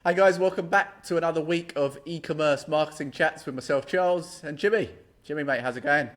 Hi guys, welcome back to another week of e-commerce marketing chats with myself, Charles, and Jimmy. Jimmy, mate, how's it going?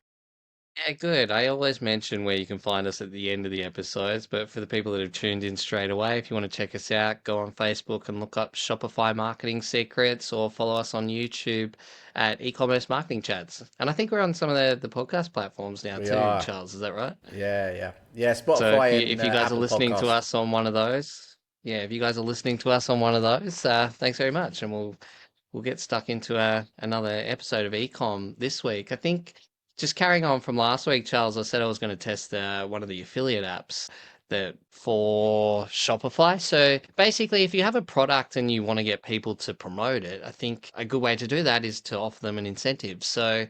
Yeah, good. I always mention where you can find us at the end of the episodes, but for the people that have tuned in straight away, if you want to check us out, go on Facebook and look up Shopify Marketing Secrets or follow us on YouTube at Ecommerce Marketing Chats. And I think we're on some of the podcast platforms now We too, are. Charles, is that right? Yeah. So if Spotify you and if you guys are Apple listening to Podcasts. us on one of those, yeah, if you guys are listening to us on one of those, thanks very much, and we'll get stuck into another episode of Ecom this week. I think just carrying on from last week, Charles, I said I was going to test one of the affiliate apps that for Shopify. So basically, if you have a product and you want to get people to promote it, I think a good way to do that is to offer them an incentive. So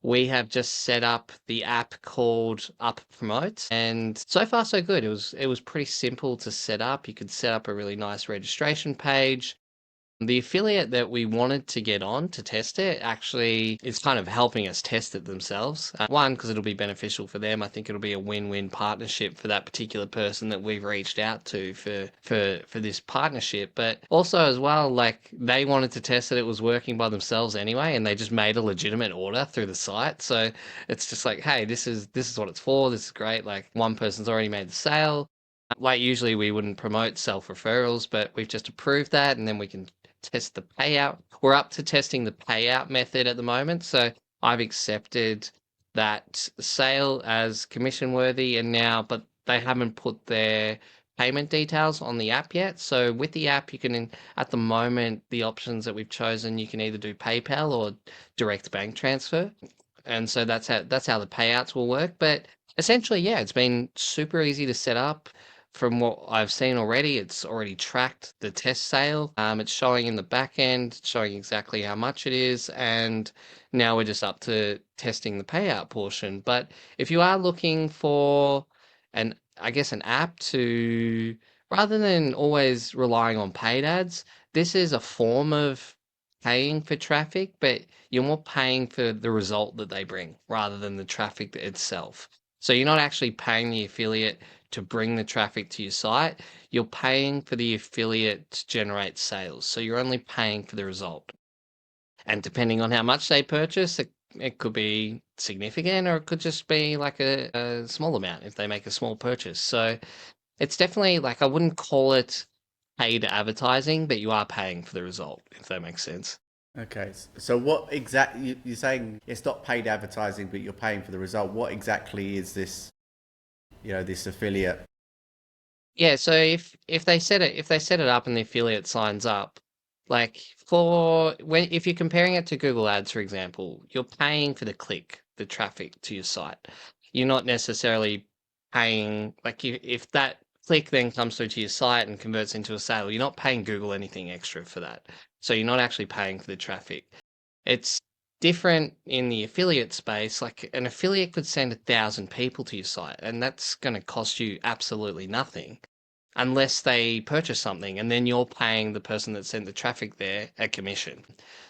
we have just set up the app called Up Promote, and so far so good. It was pretty simple to set up. You could set up a really nice registration page. The affiliate that we wanted to get on to test it actually is kind of helping us test it themselves. One, because it'll be beneficial for them. I think it'll be a win-win partnership for that particular person that we've reached out to for this partnership. But also as well, like they wanted to test that it was working by themselves anyway, and they just made a legitimate order through the site. So it's just like, hey, this is what it's for. This is great. Like one person's already made the sale. Like usually we wouldn't promote self referrals, but we've just approved that, and then we can test the payout. We're up to testing the payout method at the moment. So I've accepted that sale as commission worthy and now, but they haven't put their payment details on the app yet. So with the app, you can, at the moment, the options that we've chosen, you can either do PayPal or direct bank transfer. And so that's how the payouts will work. But essentially, yeah, it's been super easy to set up. From what I've seen already, it's already tracked the test sale. It's showing in the back end, showing exactly how much it is, and now we're just up to testing the payout portion. But if you are looking for I guess an app to, rather than always relying on paid ads, this is a form of paying for traffic, but you're more paying for the result that they bring rather than the traffic itself. So you're not actually paying the affiliate to bring the traffic to your site, you're paying for the affiliate to generate sales. So you're only paying for the result. And depending on how much they purchase, it could be significant or it could just be like a small amount if they make a small purchase. So it's definitely like I wouldn't call it paid advertising, but you are paying for the result, if that makes sense. Okay, so what exactly you're saying? It's not paid advertising, but you're paying for the result. What exactly is this? This affiliate. Yeah, so if they set it up and the affiliate signs up, like for when if you're comparing it to Google Ads, for example, you're paying for the click, the traffic to your site. You're not necessarily paying like if that click then comes through to your site and converts into a sale, you're not paying Google anything extra for that. So you're not actually paying for the traffic. It's different in the affiliate space. Like an affiliate could send 1,000 people to your site, and that's going to cost you absolutely nothing unless they purchase something, and then you're paying the person that sent the traffic there a commission.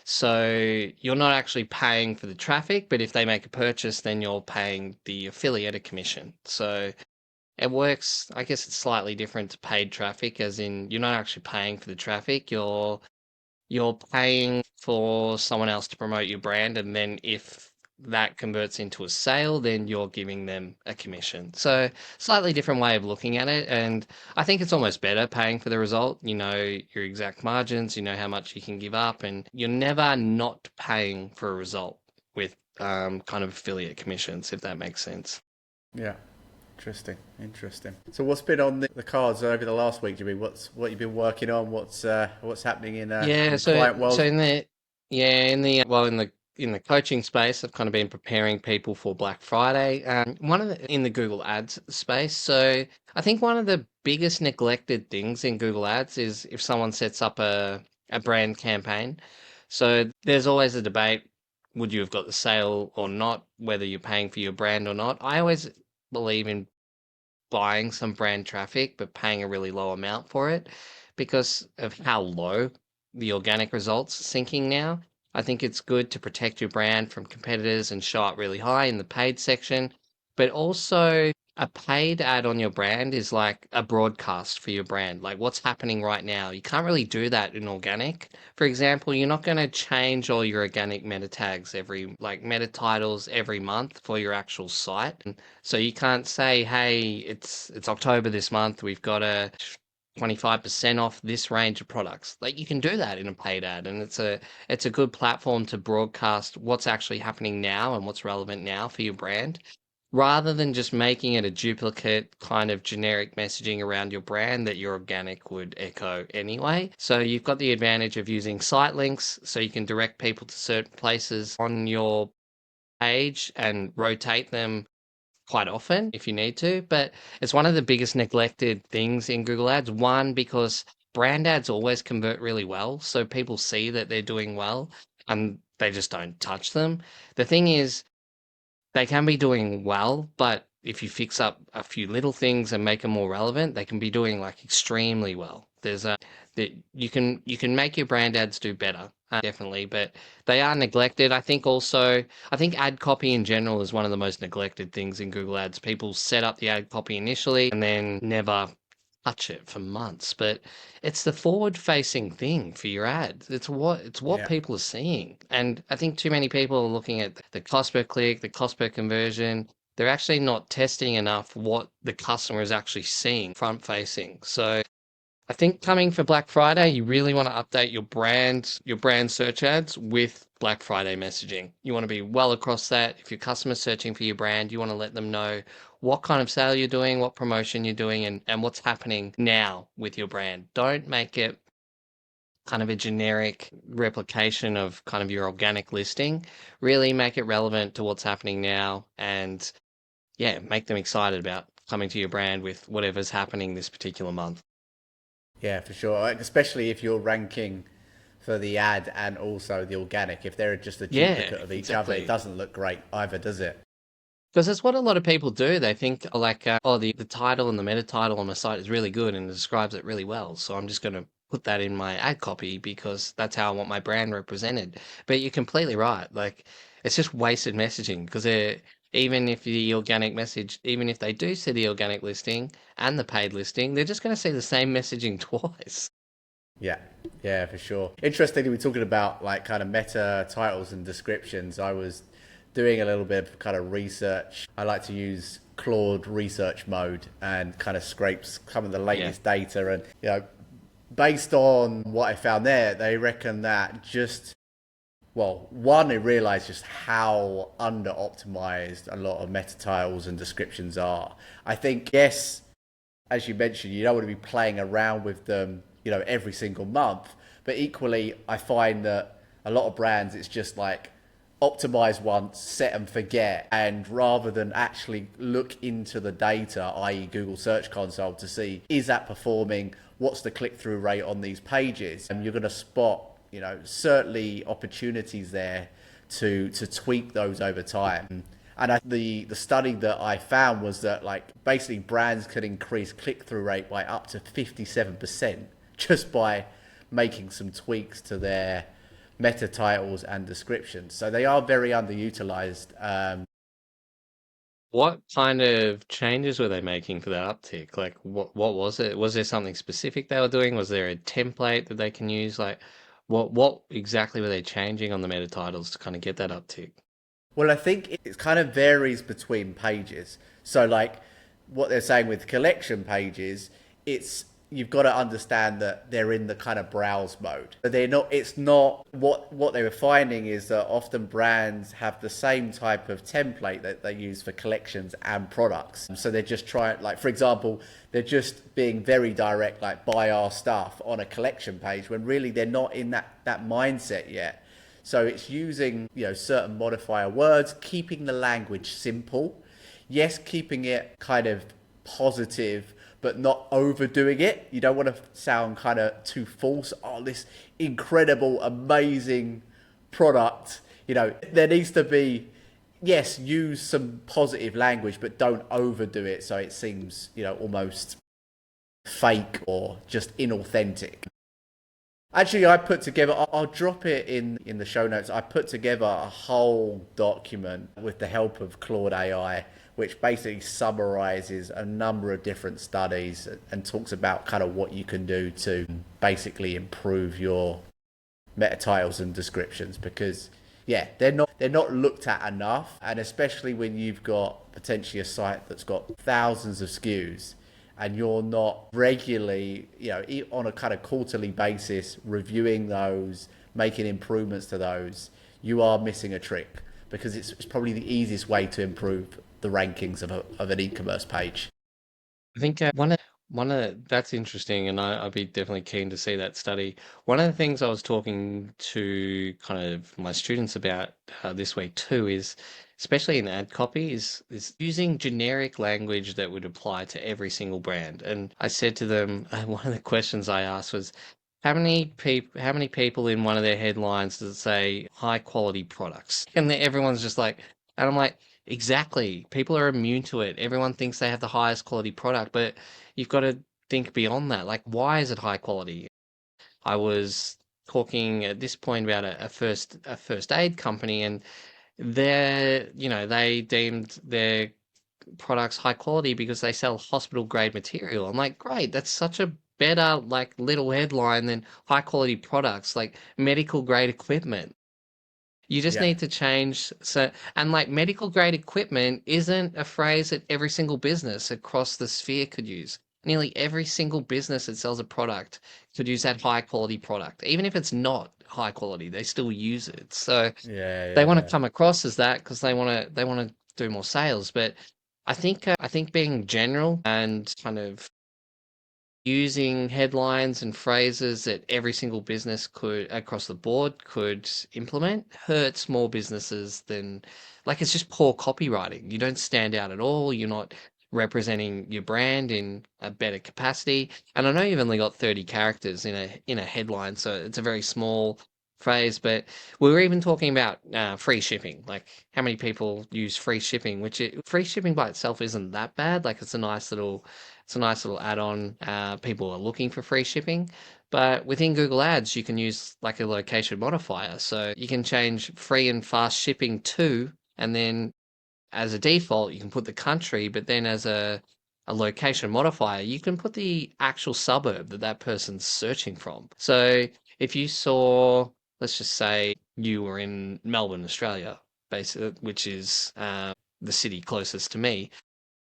So you're not actually paying for the traffic, but if they make a purchase, then you're paying the affiliate a commission. So it works, I guess it's slightly different to paid traffic, as in you're not actually paying for the traffic, you're paying for someone else to promote your brand, and then if that converts into a sale, then you're giving them a commission. So slightly different way of looking at it, and I think it's almost better paying for the result. You know your exact margins, you know how much you can give up, and you're never not paying for a result with kind of affiliate commissions, if that makes sense. Yeah, interesting. So what's been on the cards over the last week, Jimmy? What you've been working on? What's happening in Yeah, the so client so world? in the yeah in the well in the coaching space, I've kind of been preparing people for Black Friday. One of in the Google Ads space. So I think one of the biggest neglected things in Google Ads is if someone sets up a brand campaign. So there's always a debate: would you have got the sale or not? Whether you're paying for your brand or not. I always believe in buying some brand traffic but paying a really low amount for it because of how low the organic results are sinking now. I think it's good to protect your brand from competitors and show up really high in the paid section. But also, A paid ad on your brand is like a broadcast for your brand, like what's happening right now. You can't really do that in organic. For example, you're not going to change all your organic meta tags like meta titles every month for your actual site. And so you can't say, hey, it's October this month. We've got a 25% off this range of products. Like you can do that in a paid ad, and it's a good platform to broadcast what's actually happening now and what's relevant now for your brand, rather than just making it a duplicate kind of generic messaging around your brand that your organic would echo anyway. So you've got the advantage of using site links, so you can direct people to certain places on your page and rotate them quite often if you need to. But it's one of the biggest neglected things in Google Ads. One, because brand ads always convert really well. So people see that they're doing well and they just don't touch them. The thing is, they can be doing well, but if you fix up a few little things and make them more relevant, they can be doing like extremely well. There's a that you can make your brand ads do better, definitely, but they are neglected. I think ad copy in general is one of the most neglected things in Google Ads. People set up the ad copy initially and then never touch it for months. But it's the forward facing thing for your ads. It's what Yeah. people are seeing. And I think too many people are looking at the cost per click, the cost per conversion. They're actually not testing enough what the customer is actually seeing front facing. So I think coming for Black Friday, you really want to update your brand search ads with Black Friday messaging. You want to be well across that. If your customer's searching for your brand, you want to let them know what kind of sale you're doing, what promotion you're doing, and what's happening now with your brand. Don't make it kind of a generic replication of kind of your organic listing. Really make it relevant to what's happening now, and yeah, make them excited about coming to your brand with whatever's happening this particular month. Yeah, for sure. Like, especially if you're ranking for the ad and also the organic. If they're just a Yeah, duplicate of each other, it exactly. doesn't look great either, does it? Because that's what a lot of people do. They think like, oh, the title and the meta title on my site is really good and it describes it really well. So I'm just going to put that in my ad copy because that's how I want my brand represented. But you're completely right. Like, it's just wasted messaging because even if they do see the organic listing and the paid listing, they're just going to see the same messaging twice. Yeah, yeah, for sure. Interestingly, we're talking about like kind of meta titles and descriptions. I was doing a little bit of kind of research. I like to use Claude research mode and kind of scrapes some of the Yeah. latest data. And, based on what I found there, they reckon that one, they realized just how under optimized a lot of meta titles and descriptions are. I think, yes, as you mentioned, you don't want to be playing around with them, every single month. But equally, I find that a lot of brands, it's just like optimize once, set and forget. And rather than actually look into the data, i.e., Google Search Console, to see is that performing, what's the click through rate on these pages, and you're going to spot, certainly opportunities there to tweak those over time. And the study that I found was that like basically brands could increase click through rate by up to 57% just by making some tweaks to their meta titles and descriptions. So they are very underutilized. What kind of changes were they making for that uptick? Like, what was it? Was there something specific they were doing? Was there a template that they can use? Like, what exactly were they changing on the meta titles to kind of get that uptick? Well, I think it kind of varies between pages. So, like what they're saying with collection pages, it's you've got to understand that they're in the kind of browse mode. But they're not. It's not what they were finding is that often brands have the same type of template that they use for collections and products. So they're just trying, like for example, they're just being very direct, like buy our stuff on a collection page, when really they're not in that mindset yet. So it's using, certain modifier words, keeping the language simple. Yes, keeping it kind of positive, but not overdoing it. You don't want to sound kind of too false. Oh, this incredible, amazing product. There needs to be, yes, use some positive language, but don't overdo it so it seems, almost fake or just inauthentic. Actually, I put together, I'll drop it in the show notes. I put together a whole document with the help of Claude AI which basically summarizes a number of different studies and talks about kind of what you can do to basically improve your meta titles and descriptions, because yeah, they're not looked at enough, and especially when you've got potentially a site that's got thousands of SKUs and you're not regularly, on a kind of quarterly basis reviewing those, making improvements to those, you are missing a trick, because it's probably the easiest way to improve the rankings of an e-commerce page. I think one of that's interesting, and I'd be definitely keen to see that study. One of the things I was talking to kind of my students about this week too is, especially in ad copy, is using generic language that would apply to every single brand. And I said to them, one of the questions I asked was, how many people in one of their headlines does it say high quality products? And then everyone's just like, and I'm like, exactly. People are immune to it. Everyone thinks they have the highest quality product, but you've got to think beyond that. Like, why is it high quality? I was talking at this point about a first aid company, and they deemed their products high quality because they sell hospital grade material. I'm like, great, that's such a better like little headline than high quality products, like medical grade equipment. You just Yeah, need to change. So, and like medical grade equipment isn't a phrase that every single business across the sphere could use. Nearly every single business that sells a product could use that high quality product. Even if it's not high quality, they still use it. So yeah, they yeah, want to yeah. come across as that because they want to do more sales. But I think being general and kind of using headlines and phrases that every single business could across the board could implement hurts small businesses than, like, it's just poor copywriting. You don't stand out at all. You're not representing your brand in a better capacity. And I know you've only got 30 characters in a headline, so it's a very small phrase, but we were even talking about free shipping. Like, how many people use free shipping, free shipping by itself isn't that bad. Like, it's a nice little add-on. People are looking for free shipping, but within Google Ads, you can use like a location modifier. So you can change free and fast shipping to, and then as a default, you can put the country, but then as a location modifier, you can put the actual suburb that that person's searching from. So if you saw, let's just say you were in Melbourne, Australia, basically, which is the city closest to me,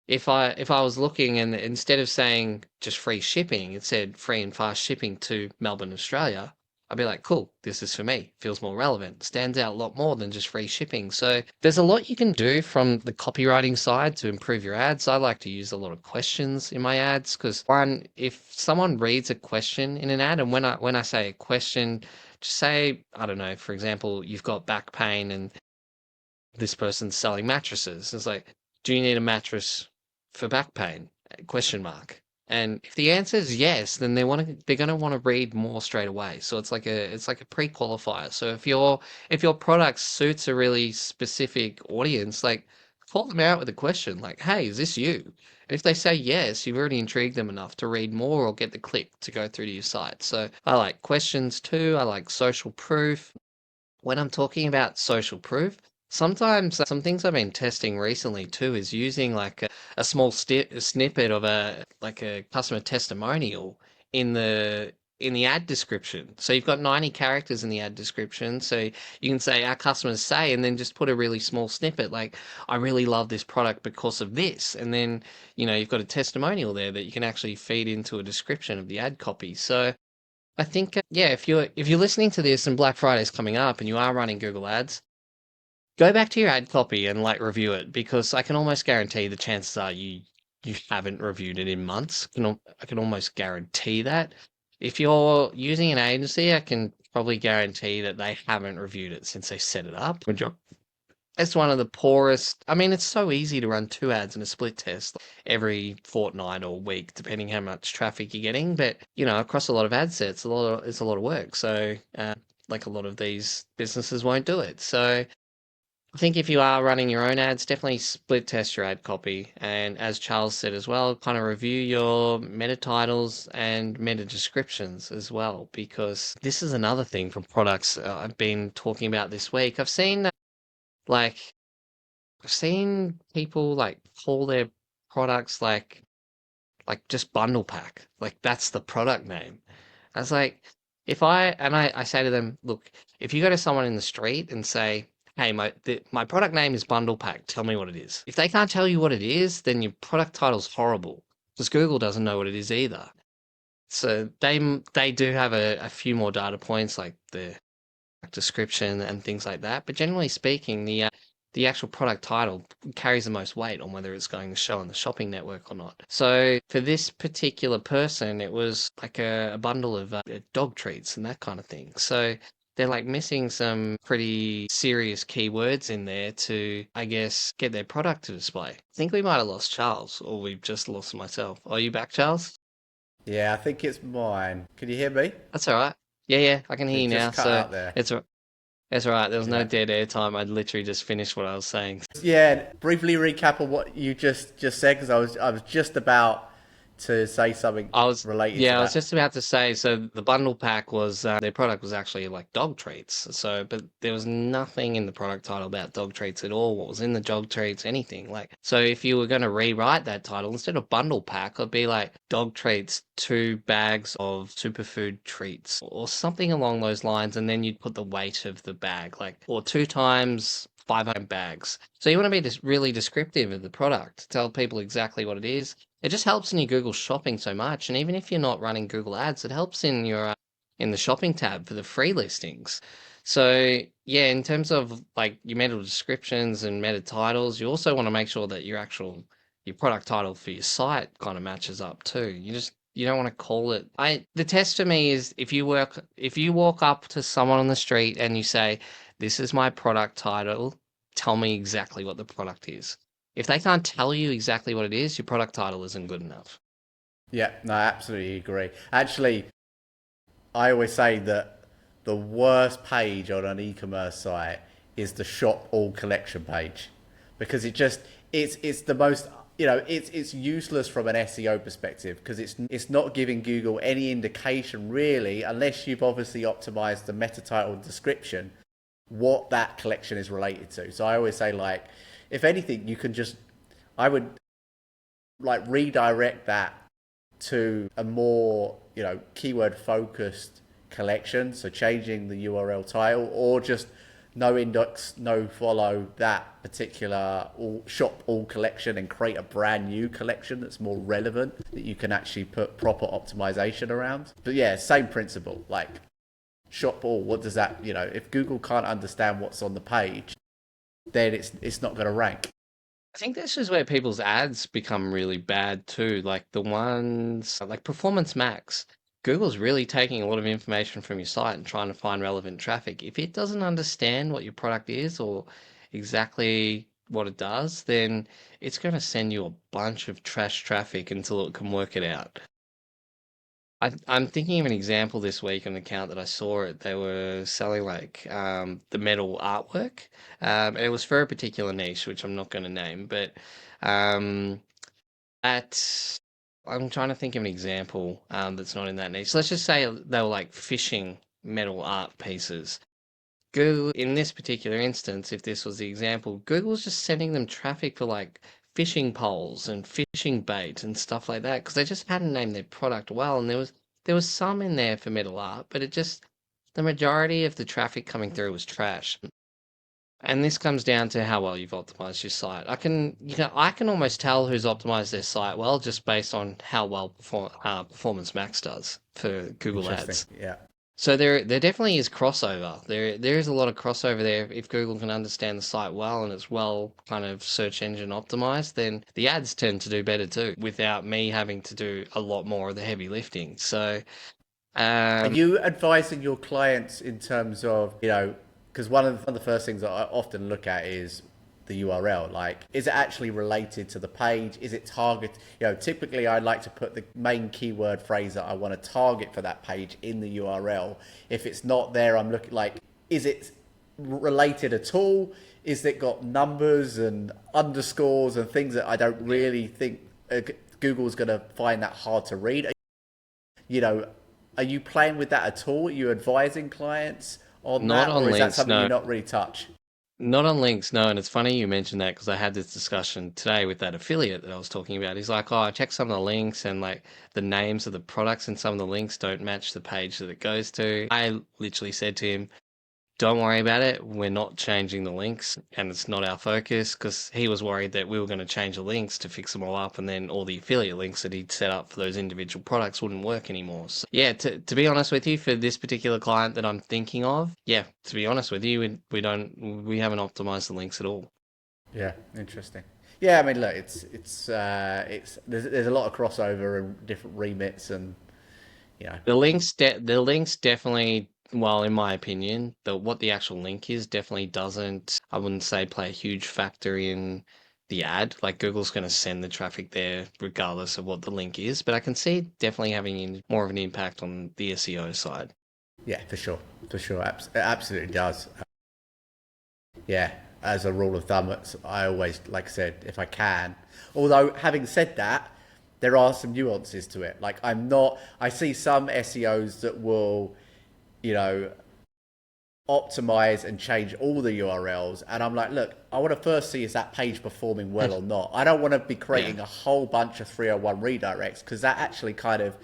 if I was looking and instead of saying just free shipping, it said free and fast shipping to Melbourne, Australia, I'd be like, cool, this is for me. Feels more relevant. Stands out a lot more than just free shipping. So there's a lot you can do from the copywriting side to improve your ads. I like to use a lot of questions in my ads because, one, if someone reads a question in an ad, and when I say a question, just say, I don't know, for example, you've got back pain and this person's selling mattresses. It's like, do you need a mattress for back pain? Question mark. And if the answer is yes, then they're gonna want to read more straight away. So it's like a pre-qualifier. So if your product suits a really specific audience, like, call them out with a question like, hey, is this you? And if they say yes, you've already intrigued them enough to read more or get the click to go through to your site. So I like questions too. I like social proof. When I'm talking about social proof, sometimes some things I've been testing recently too is using like a small snippet of a customer testimonial in the ad description. So you've got 90 characters in the ad description. So you can say our customers say, and then just put a really small snippet like, I really love this product because of this. And then, you've got a testimonial there that you can actually feed into a description of the ad copy. So I think, yeah, if you're listening to this and Black Friday's coming up and you are running Google Ads, go back to your ad copy and like review it, because I can almost guarantee the chances are you haven't reviewed it in months. I can almost guarantee that. If you're using an agency, I can probably guarantee that they haven't reviewed it since they set it up. It's one of the poorest. I mean, it's so easy to run two ads in a split test every fortnight or week, depending how much traffic you're getting. But across a lot of ad sets, it's a lot of work. So, like, a lot of these businesses won't do it. So, I think if you are running your own ads, definitely split test your ad copy. And as Charles said as well, kind of review your meta titles and meta descriptions as well, because this is another thing from products I've been talking about this week. I've seen like I've seen people like call their products like just bundle pack. Like that's the product name. I was like, if I say to them, look, if you go to someone in the street and say, hey, my product name is bundle pack, tell me what it is. If they can't tell you what it is, then your product title's horrible because Google doesn't know what it is either. So they do have a few more data points like the description and things like that. But generally speaking, the actual product title carries the most weight on whether it's going to show on the shopping network or not. So for this particular person, it was like a bundle of dog treats and that kind of thing. So they're like missing some pretty serious keywords in there to, I guess, get their product to display. I think we might have lost Charles, or we've just lost myself. Are you back, Charles? Yeah, I think it's mine. Can you hear me? That's all right. Yeah, yeah, I can hear It you now. just cut So out there. it's That's all right. There was no Yeah. dead air time. I'd literally just finished what I was saying. Yeah, briefly recap on what you just said because I was just about to say something related to I was that. just about to say, so the bundle pack was their product was actually like dog treats. So, but there was nothing in the product title about dog treats at all. What was in the dog treats, anything like. So, if you were going to rewrite that title instead of bundle pack, it'd be like dog treats, 2 bags of superfood treats, or something along those lines, and then you'd put the weight of the bag, like or 2 times 500 bags. So you want to be just really descriptive of the product, tell people exactly what it is. It just helps in your Google shopping so much, and even if you're not running Google Ads, it helps in your in the shopping tab for the free listings. So yeah, in terms of like your meta descriptions and meta titles, you also want to make sure that your product title for your site kind of matches up too. You don't want to call it. The test for me is if you walk up to someone on the street and you say, "This is my product title. Tell me exactly what the product is." If they can't tell you exactly what it is, your product title isn't good enough. Yeah, no, I absolutely agree. Actually, I always say that the worst page on an e-commerce site is the shop all collection page because it's the most it's useless from an SEO perspective because it's not giving Google any indication really unless you've obviously optimized the meta title description what that collection is related to. So I always say like if anything you can just I would like redirect that to a more keyword focused collection, so changing the URL title or just no index no follow that particular shop all collection and create a brand new collection that's more relevant that you can actually put proper optimization around. But yeah, same principle, like shop all, what does that, if Google can't understand what's on the page, then it's not going to rank. I think this is where people's ads become really bad too. Like the ones like Performance Max. Google's really taking a lot of information from your site and trying to find relevant traffic. If it doesn't understand what your product is or exactly what it does, then it's going to send you a bunch of trash traffic until it can work it out. I'm thinking of an example this week on an account that I saw it. They were selling like the metal artwork. It was for a particular niche, which I'm not going to name, but um, at I'm trying to think of an example that's not in that niche. So let's just say they were like fishing metal art pieces. Google, in this particular instance, if this was the example, Google was just sending them traffic for like fishing poles and fishing bait and stuff like that because they just hadn't named their product well, and there was some in there for metal art, but it just the majority of the traffic coming through was trash. And this comes down to how well you've optimized your site. I can almost tell who's optimized their site well just based on how well Performance Max does for Google Interesting. Ads. Yeah. So there definitely is crossover. There is a lot of crossover there. If Google can understand the site well and it's well kind of search engine optimized, then the ads tend to do better too, without me having to do a lot more of the heavy lifting. So Are um, you advising your clients in terms of, because one of the first things that I often look at is the URL. Like, is it actually related to the page? Is it target? Typically I like to put the main keyword phrase that I want to target for that page in the URL. If it's not there, I'm looking like, is it related at all? Is it got numbers and underscores and things that I don't yeah, really think Google's going to find that hard to read? you know, are you playing with that at all? Are you advising clients on not that, on or is that links, something no. you're not really touch? Not on links, no. And it's funny you mentioned that because I had this discussion today with that affiliate that I was talking about. He's like, "Oh, I checked some of the links and like the names of the products and some of the links don't match the page that it goes to." I literally said to him, don't worry about it. We're not changing the links and it's not our focus because he was worried that we were going to change the links to fix them all up and then all the affiliate links that he'd set up for those individual products wouldn't work anymore. So, yeah, to be honest with you, for this particular client that I'm thinking of, yeah, to be honest with you, we haven't optimized the links at all. Yeah, interesting. Yeah, I mean, look, it's there's a lot of crossover and different remits, and you know, The links definitely, well, in my opinion, what the actual link is definitely doesn't, I wouldn't say play a huge factor in the ad. Like Google's going to send the traffic there regardless of what the link is, but I can see it definitely having more of an impact on the SEO side. yeah, for sure, it absolutely does. Yeah, as a rule of thumb, I always, like I said, if I can. Although, having said that, there are some nuances to it. Like, I see some SEOs that will, you know, optimize and change all the URLs. And I'm like, look, I want to first see is that page performing well or not. I don't want to be Yeah. creating a whole bunch of 301 redirects because that actually kind of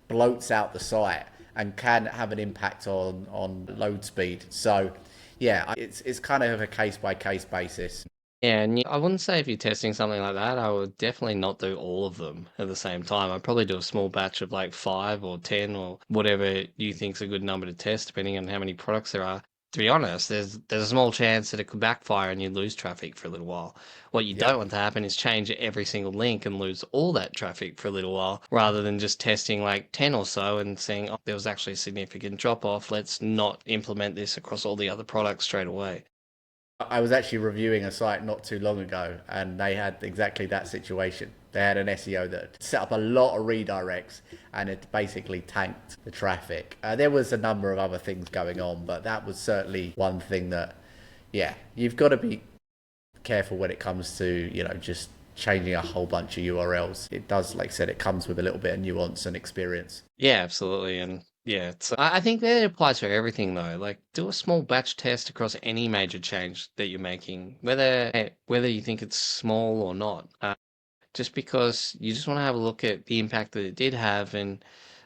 bloats out the site and can have an impact on load speed. So, yeah, it's kind of a case by case basis. Yeah, and I wouldn't say if you're testing something like that, I would definitely not do all of them at the same time. I'd probably do a small batch of like 5 or 10 or whatever you think's a good number to test, depending on how many products there are. To be honest, there's a small chance that it could backfire and you lose traffic for a little while. What you don't Yep. want to happen is change every single link and lose all that traffic for a little while, rather than just testing like 10 or so and saying, oh, there was actually a significant drop off. Let's not implement this across all the other products straight away. I was actually reviewing a site not too long ago, and they had exactly that situation. They had an SEO that set up a lot of redirects, and it basically tanked the traffic. There was a number of other things going on, but that was certainly one thing that, yeah, you've got to be careful when it comes to, just changing a whole bunch of URLs. It does, like I said, it comes with a little bit of nuance and experience. Yeah, absolutely. And yeah, I think that applies for everything though. Like do a small batch test across any major change that you're making, whether you think it's small or not. Just because you just want to have a look at the impact that it did have and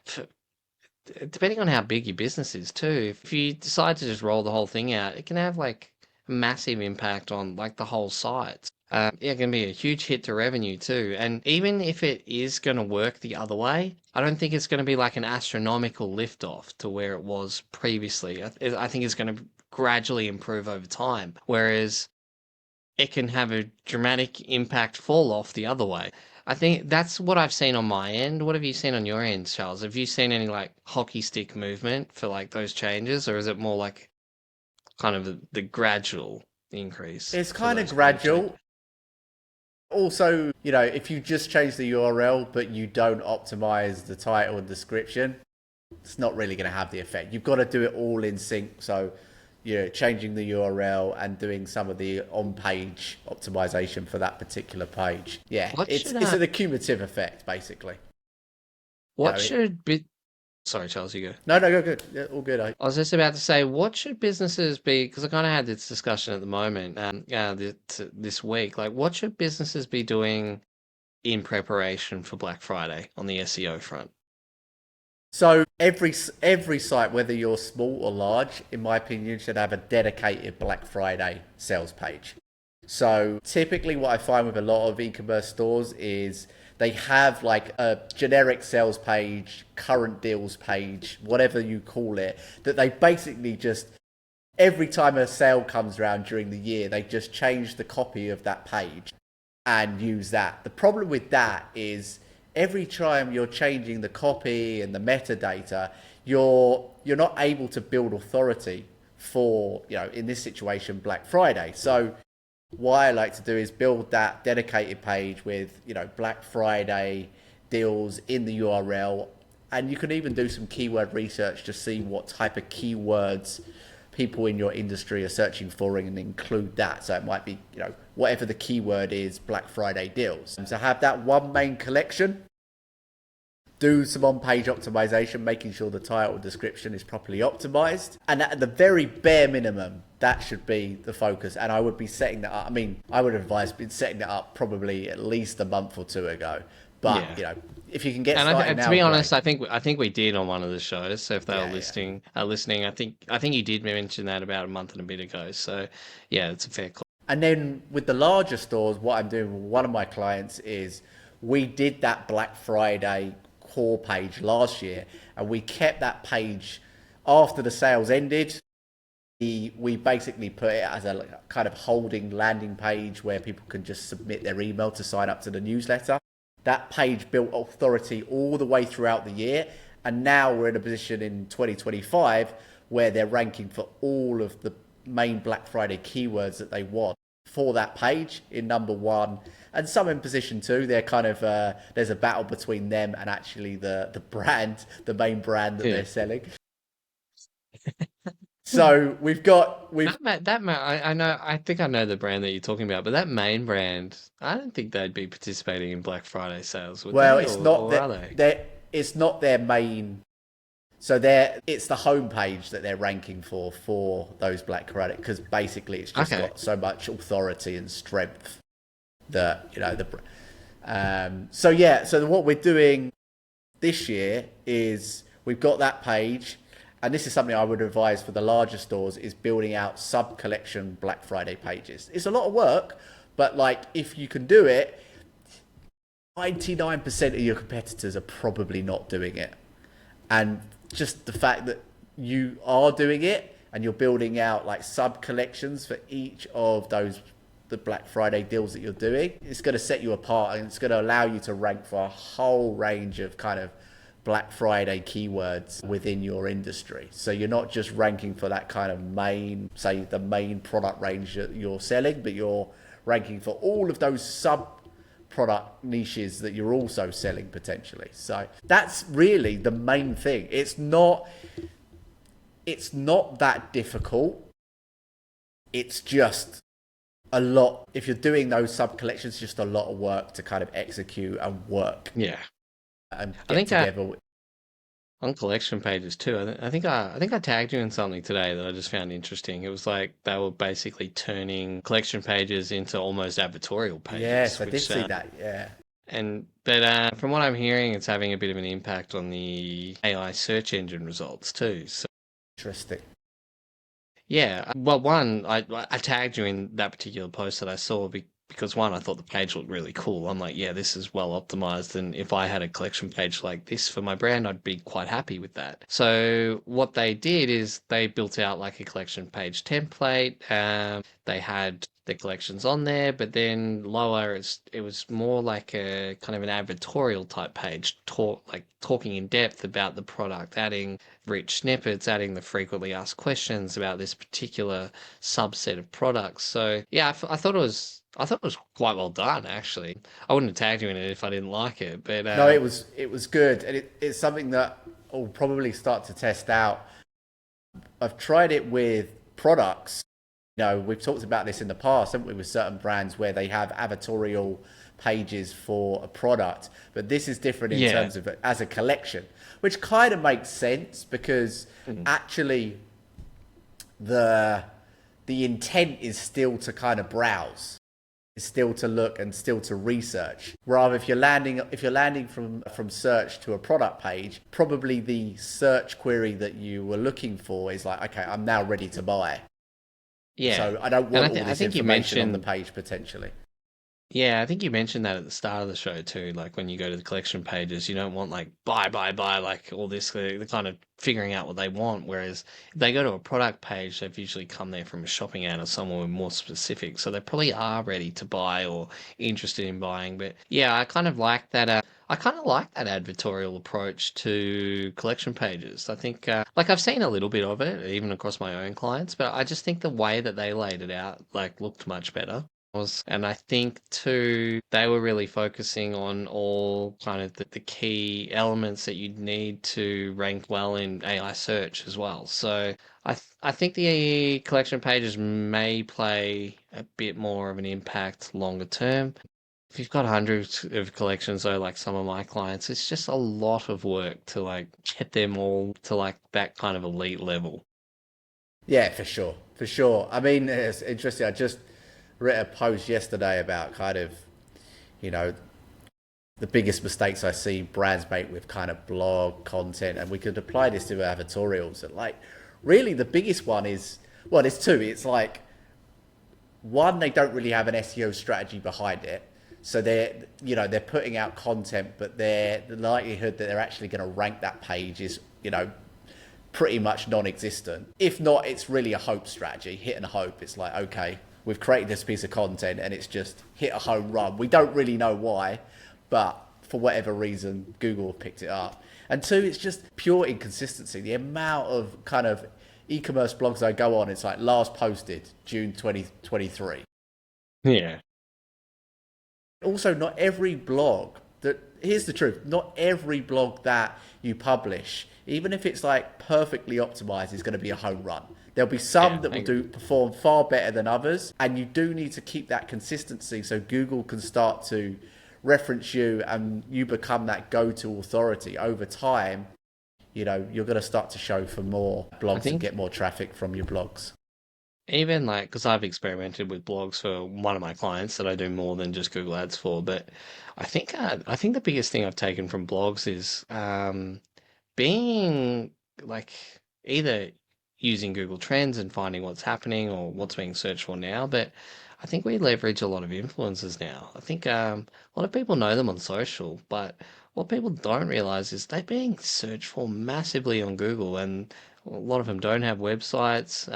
f depending on how big your business is too, if you decide to just roll the whole thing out, it can have like a massive impact on like the whole site. Yeah, it can be a huge hit to revenue too. And even if it is going to work the other way, I don't think it's going to be like an astronomical lift off to where it was previously. I think it's going to gradually improve over time. Whereas it can have a dramatic impact fall off the other way. I think that's what I've seen on my end. What have you seen on your end, Charles? Have you seen any like hockey stick movement for like those changes, or is it more like kind of the gradual increase It's for kind of those kind of changes? gradual. Also, if you just change the URL but you don't optimize the title and description, it's not really going to have the effect. You've got to do it all in sync. So, changing the URL and doing some of the on-page optimization for that particular page. Yeah, What it's should it's an cumulative effect basically. You what know, it, should be? Sorry, Charles, you go. no, no, go good, yeah, all good. I was just about to say, what should businesses be? Because I kind of had this discussion at the moment, this week. Like, what should businesses be doing in preparation for Black Friday on the SEO front? So every site, whether you're small or large, in my opinion, should have a dedicated Black Friday sales page. So typically what I find with a lot of e-commerce stores is they have like a generic sales page, current deals page, whatever you call it, that they basically just every time a sale comes around during the year, they just change the copy of that page and use that. The problem with that is every time you're changing the copy and the metadata, you're not able to build authority for, in this situation, Black Friday. So what I like to do is build that dedicated page with, Black Friday deals in the URL. And you can even do some keyword research to see what type of keywords people in your industry are searching for and include that. So it might be, whatever the keyword is, Black Friday deals. And so have that one main collection, do some on-page optimization, making sure the title description is properly optimized. And at the very bare minimum, that should be the focus. And I would be setting that up. I mean, I would advise been setting that up probably at least a month or two ago. But, Yeah. you know, if you can get And started to now, be great. honest, I think we did on one of the shows. So if they were Yeah, yeah. listening, I think you did mention that about a month and a bit ago. So yeah, it's a fair call. And then with the larger stores, what I'm doing with one of my clients is we did that Black Friday core page last year, and we kept that page after the sales ended. We basically put it as a kind of holding landing page where people can just submit their email to sign up to the newsletter. That page built authority all the way throughout the year, and now we're in a position in 2025 where they're ranking for all of the main Black Friday keywords that they want for that page in number one, and some in position two. They're kind of there's a battle between them and actually the brand, the main brand that they're selling. So I know, I think I know the brand that you're talking about, but that main brand, I don't think they'd be participating in Black Friday sales, would well, they? it's not Or are that they? it's not their main. So it's the homepage that they're ranking for those Black Friday, because basically it's just Okay. got so much authority and strength that so yeah. So what we're doing this year is we've got that page, and this is something I would advise for the larger stores, is building out sub-collection Black Friday pages. It's a lot of work, but like if you can do it, 99% of your competitors are probably not doing it. And just the fact that you are doing it and you're building out like sub-collections for each of the Black Friday deals that you're doing, it's going to set you apart, and it's going to allow you to rank for a whole range of kind of Black Friday keywords within your industry. So you're not just ranking for that kind of the main product range that you're selling, but you're ranking for all of those sub product niches that you're also selling potentially. So that's really the main thing. It's not that difficult. It's just a lot. If you're doing those sub collections, just a lot of work to kind of execute and work Yeah. and I get think together. on collection pages too. I think I tagged you in something today that I just found interesting. It was like they were basically turning collection pages into almost advertorial pages, Yes, I did which see that. Yeah, from what I'm hearing, it's having a bit of an impact on the AI search engine results too. So interesting. yeah, well, I tagged you in that particular post that I saw because one, I thought the page looked really cool. I'm like, yeah, this is well optimized, and if I had a collection page like this for my brand, I'd be quite happy with that. So what they did is they built out like a collection page template. They had the collections on there, but then lower it was more like a kind of an advertorial type page, talking in depth about the product, adding rich snippets, adding the frequently asked questions about this particular subset of products. So yeah, I thought it was quite well done actually. I wouldn't have tagged you in it if I didn't like it, but No, it was good, and it's something that I'll probably start to test out. I've tried it with products. You know, we've talked about this in the past, haven't we, with certain brands where they have advertorial pages for a product, but this is different in yeah. terms of it as a collection, which kind of makes sense because Mhm. actually the the intent is still to kind of browse, is still to look and still to research. Rather, if you're landing from search to a product page, probably the search query that you were looking for is like, okay, I'm now ready to buy. Yeah. So I don't And want all I this think you information on the mentioned page potentially. Yeah, I think you mentioned that at the start of the show too. Like when you go to the collection pages, you don't want like buy, like all this, the kind of figuring out what they want. Whereas if they go to a product page, they've usually come there from a shopping ad or somewhere more specific. So they probably are ready to buy or interested in buying. But yeah, I kind of like that. I kind of like that advertorial approach to collection pages. I think, like I've seen a little bit of it, even across my own clients, but I just think the way that they laid it out, like, looked much better was, and I think too, they were really focusing on all kind of the key elements that you'd need to rank well in AI search as well. So I think the collection pages may play a bit more of an impact longer term. If you've got hundreds of collections though, like some of my clients, it's just a lot of work to like get them all to like that kind of elite level. Yeah, for sure. For sure. I mean, it's interesting. I just read a post yesterday about kind of, you know, the biggest mistakes I see brands make with kind of blog content, and we could apply this to our tutorials. And like, really, the biggest one is, well, there's two. It's like, one, they don't really have an SEO strategy behind it. So they're putting out content, but the likelihood that they're actually going to rank that page is, pretty much non-existent. If not, it's really a hope strategy, hit and hope. It's like, okay, we've created this piece of content and it's just hit a home run. We don't really know why, but for whatever reason, Google picked it up. And two, it's just pure inconsistency. The amount of kind of e-commerce blogs I go on, it's like last posted June 2023. Yeah. Also, not every blog here's the truth, not every blog that you publish, even if it's like perfectly optimized, is going to be a home run. There'll be some that will perform far better than others, and you do need to keep that consistency so Google can start to reference you and you become that go-to authority. Over time, you're going to start to show for more blogs and get more traffic from your blogs. Even like, because I've experimented with blogs for one of my clients that I do more than just Google Ads for, but I think the biggest thing I've taken from blogs is being like either using Google Trends and finding what's happening or what's being searched for now. But I think we leverage a lot of influencers now. I think a lot of people know them on social, but what people don't realize is they're being searched for massively on Google, and a lot of them don't have websites.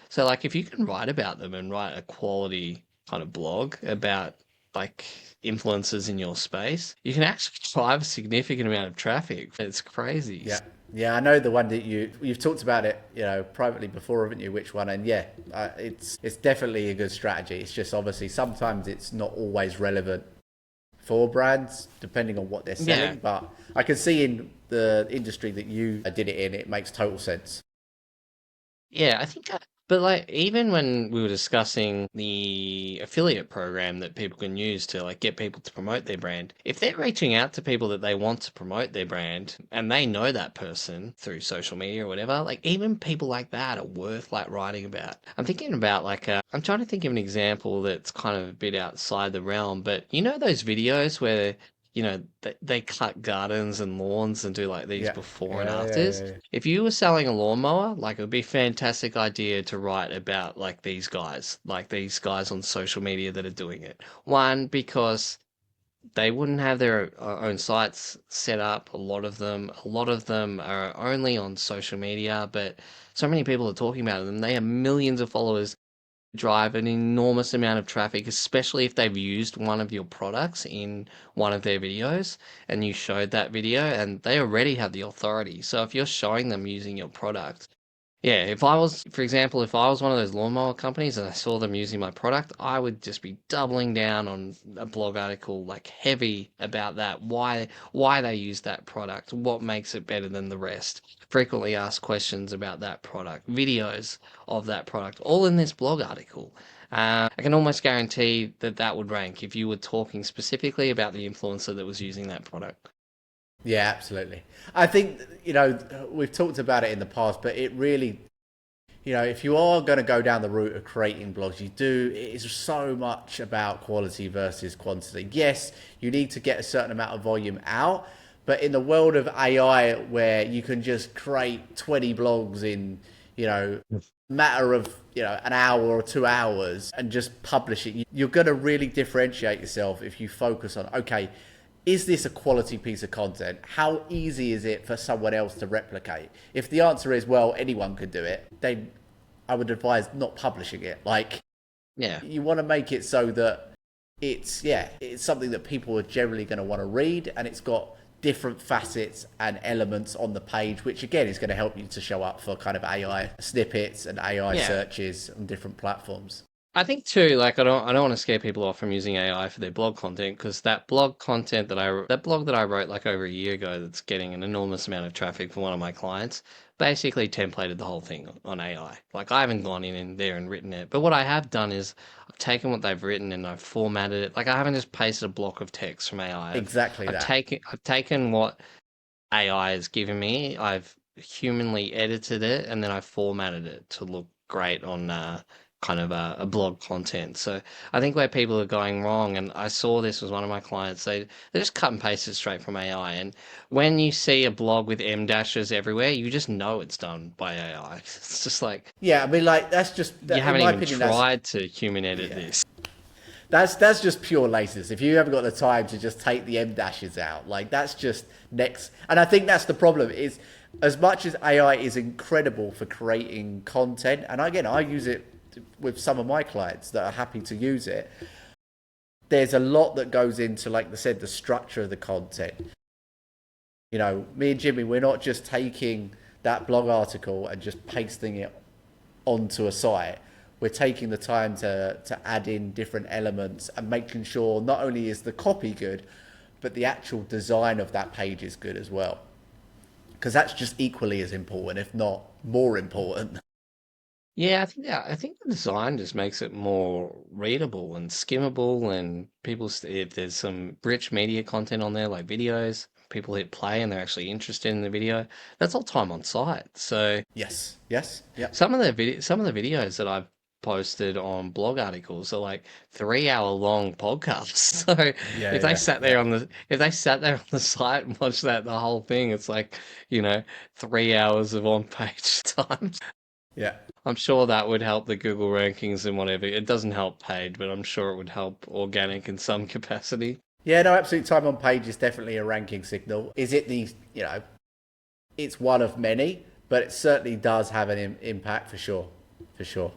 So like if you can write about them and write a quality kind of blog about like influencers in your space, you can actually drive a significant amount of traffic. It's crazy. Yeah. Yeah, I know the one that you've talked about it, privately before, haven't you? Which one? And yeah, it's definitely a good strategy. It's just obviously sometimes it's not always relevant for brands, depending on what they're selling. Yeah. But I can see in the industry that you did it in, it makes total sense. Yeah, I think, but like even when we were discussing the affiliate program that people can use to like get people to promote their brand, if they're reaching out to people that they want to promote their brand and they know that person through social media or whatever, like even people like that are worth like writing about. I'm thinking about like, I'm trying to think of an example that's kind of a bit outside the realm, but you know those videos where they cut gardens and lawns and do like these Yeah, before and yeah, yeah, afters. yeah. If you were selling a lawnmower, like it would be a fantastic idea to write about like these guys on social media that are doing it. One, because they wouldn't have their own sites set up. A lot of them are only on social media, but so many people are talking about them. They have millions of followers, drive an enormous amount of traffic, especially if they've used one of your products in one of their videos and you showed that video and they already have the authority. So if you're showing them using your product, yeah, if I was, for example, if I was one of those lawnmower companies and I saw them using my product, I would just be doubling down on a blog article like heavy about that, why they use that product, what makes it better than the rest, frequently asked questions about that product, videos of that product, all in this blog article. I can almost guarantee that that would rank if you were talking specifically about the influencer that was using that product. Yeah, absolutely. I think, we've talked about it in the past, but it really, if you are going to go down the route of creating blogs, it is so much about quality versus quantity. Yes, you need to get a certain amount of volume out, but in the world of AI where you can just create 20 blogs in, matter of, an hour or 2 hours and just publish it, you're going to really differentiate yourself if you focus on, okay, is this a quality piece of content? How easy is it for someone else to replicate? If the answer is, well, anyone could do it, then I would advise not publishing it. Like, Yeah. you want to make it so that it's something that people are generally going to want to read, and it's got different facets and elements on the page, which again is going to help you to show up for kind of AI snippets and AI Yeah. searches on different platforms. I think too, like I don't want to scare people off from using AI for their blog content because that blog content that blog that I wrote like over a year ago that's getting an enormous amount of traffic for one of my clients basically templated the whole thing on AI. Like I haven't gone in there and written it, but what I have done is I've taken what they've written and I've formatted it. Like I haven't just pasted a block of text from AI. Exactly I've that. taken what AI has given me. I've humanly edited it and then I formatted it to look great on kind of a blog content. So I think where people are going wrong, and I saw this with one of my clients, they just cut and paste it straight from AI. And when you see a blog with M dashes everywhere, you just know it's done by AI. It's just like Yeah, I mean, like that's just you in haven't my even opinion, that's tried to human edit yeah, this. that's just pure laziness. If you haven't got the time to just take the M dashes out, like that's just next. And I think that's the problem. Is as much as AI is incredible for creating content, and again, I use it with some of my clients that are happy to use it. There's a lot that goes into, like I said, the structure of the content. You know, me and Jimmy, we're not just taking that blog article and just pasting it onto a site. We're taking the time to add in different elements and making sure not only is the copy good, but the actual design of that page is good as well. Because that's just equally as important, if not more important. Yeah, I think the design just makes it more readable and skimmable, and if there's some rich media content on there, like videos, people hit play and they're actually interested in the video. That's all time on site. So Yes, yes, yep, some of the videos that I've posted on blog articles are like 3 hour long podcasts. So yeah, yeah, yeah, if they sat there on the site and watched the whole thing, it's like, you know, 3 hours of on page time. yeah. I'm sure that would help the Google rankings and whatever. It doesn't help paid, but I'm sure it would help organic in some capacity. Yeah, no, absolute time on page is definitely a ranking signal. Is it the, you know, it's one of many, but it certainly does have an impact for sure. For sure.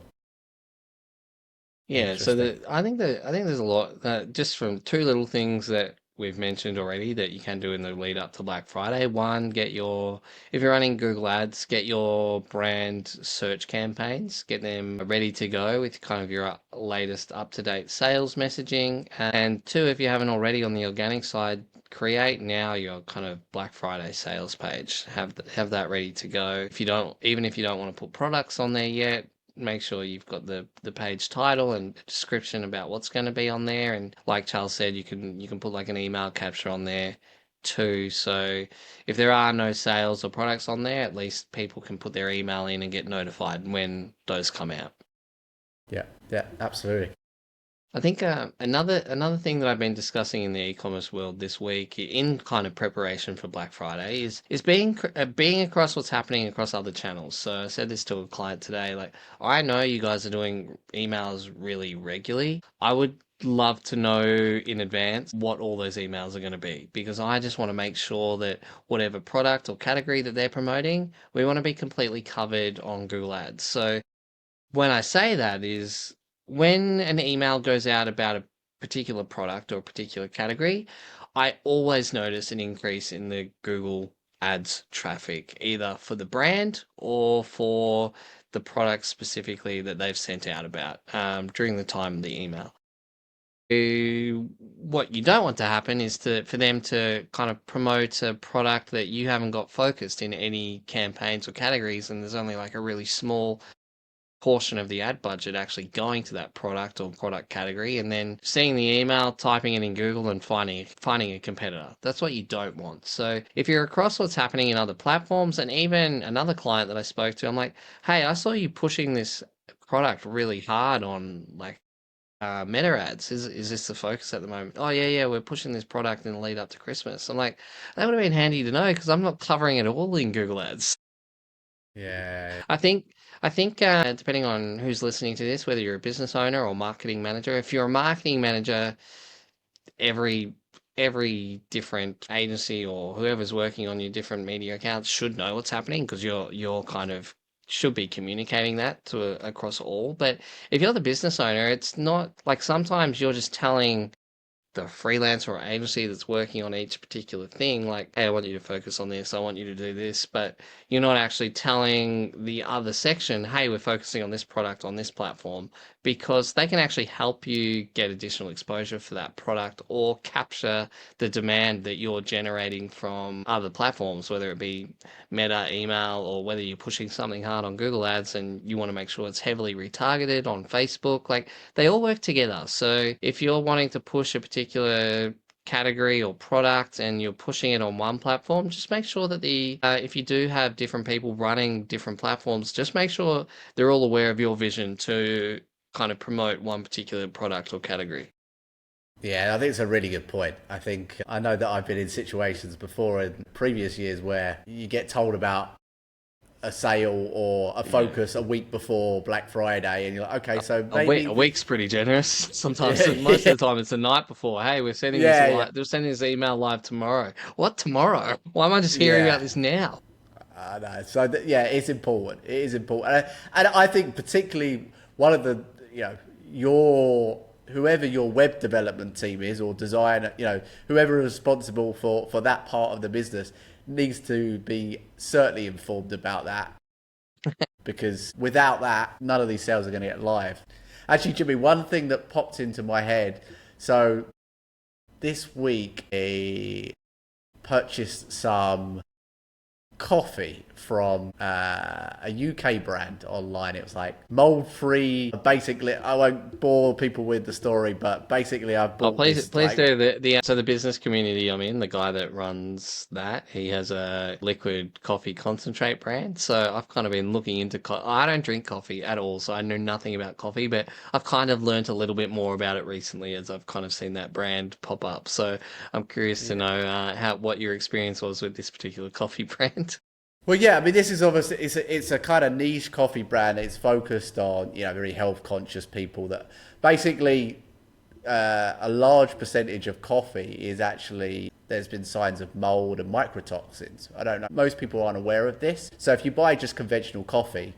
Yeah, so Interesting. I think there's a lot just from two little things that we've mentioned already that you can do in the lead up to Black Friday. One, if you're running Google Ads, get your brand search campaigns, get them ready to go with kind of your latest up-to-date sales messaging. And two, if you haven't already on the organic side, create now your kind of Black Friday sales page. Have that ready to go. Even if you don't want to put products on there yet, make sure you've got the page title and description about what's going to be on there. And like Charles said, you can put like an email capture on there too. So if there are no sales or products on there, at least people can put their email in and get notified when those come out. Yeah, yeah, absolutely. I think another thing that I've been discussing in the e-commerce world this week, in kind of preparation for Black Friday, is being across what's happening across other channels. So I said this to a client today, like I know you guys are doing emails really regularly. I would love to know in advance what all those emails are going to be, because I just want to make sure that whatever product or category that they're promoting, we want to be completely covered on Google Ads. So when I say that is when an email goes out about a particular product or a particular category, I always notice an increase in the Google Ads traffic, either for the brand or for the product specifically that they've sent out about during the time of the email. What you don't want to happen is for them to kind of promote a product that you haven't got focused in any campaigns or categories, and there's only like a really small portion of the ad budget actually going to that product or product category, and then seeing the email, typing it in Google, and finding a competitor. That's what you don't want. So if you're across what's happening in other platforms, and even another client that I spoke to, I'm like, hey, I saw you pushing this product really hard on like meta ads. Is this the focus at the moment? Oh yeah, we're pushing this product in the lead up to Christmas. I'm like, that would have been handy to know because I'm not covering it all in Google Ads. Yeah, I think depending on who's listening to this, whether you're a business owner or marketing manager, if you're a marketing manager, every every different agency or whoever's working on your different media accounts should know what's happening because you're kind of should be communicating that across all. But if you're the business owner, it's not like sometimes you're just telling the freelancer or agency that's working on each particular thing, like, hey, I want you to focus on this, I want you to do this, but you're not actually telling the other section, hey, we're focusing on this product on this platform, because they can actually help you get additional exposure for that product or capture the demand that you're generating from other platforms, whether it be Meta, email, or whether you're pushing something hard on Google Ads and you want to make sure it's heavily retargeted on Facebook. Like they all work together. So if you're wanting to push a particular category or product and you're pushing it on one platform, just make sure that if you do have different people running different platforms, just make sure they're all aware of your vision to kind of promote one particular product or category. Yeah, I think it's a really good point. I know that I've been in situations before in previous years where you get told about a sale or a Yeah. focus a week before Black Friday, and you're like, okay, so A maybe, week's pretty generous. Sometimes, yeah, most of the time, it's the night before. Hey, we're sending this yeah, live. They're sending this email live tomorrow. What tomorrow? Why am I just hearing yeah. about this now? I know. So yeah, it's important. It is important, and I think particularly one of the your whoever your web development team is or design, whoever is responsible for that part of the business needs to be certainly informed about that, because without that, none of these sales are going to get live. Actually, Jimmy, one thing that popped into my head. So this week, I purchased some coffee from a UK brand online. It was like mold free. Basically, I won't bore people with the story, but basically, I Oh, bought please, this please like, do. So the business community I'm in, the guy that runs that, he has a liquid coffee concentrate brand. So I've kind of been looking into I don't drink coffee at all, so I know nothing about coffee, but I've kind of learnt a little bit more about it recently as I've kind of seen that brand pop up. So I'm curious to yeah. know what your experience was with this particular coffee brand. Well, yeah, I mean, this is obviously it's a kind of niche coffee brand. It's focused on very health conscious people that basically a large percentage of coffee is actually there's been signs of mold and microtoxins. I don't know. Most people aren't aware of this. So if you buy just conventional coffee,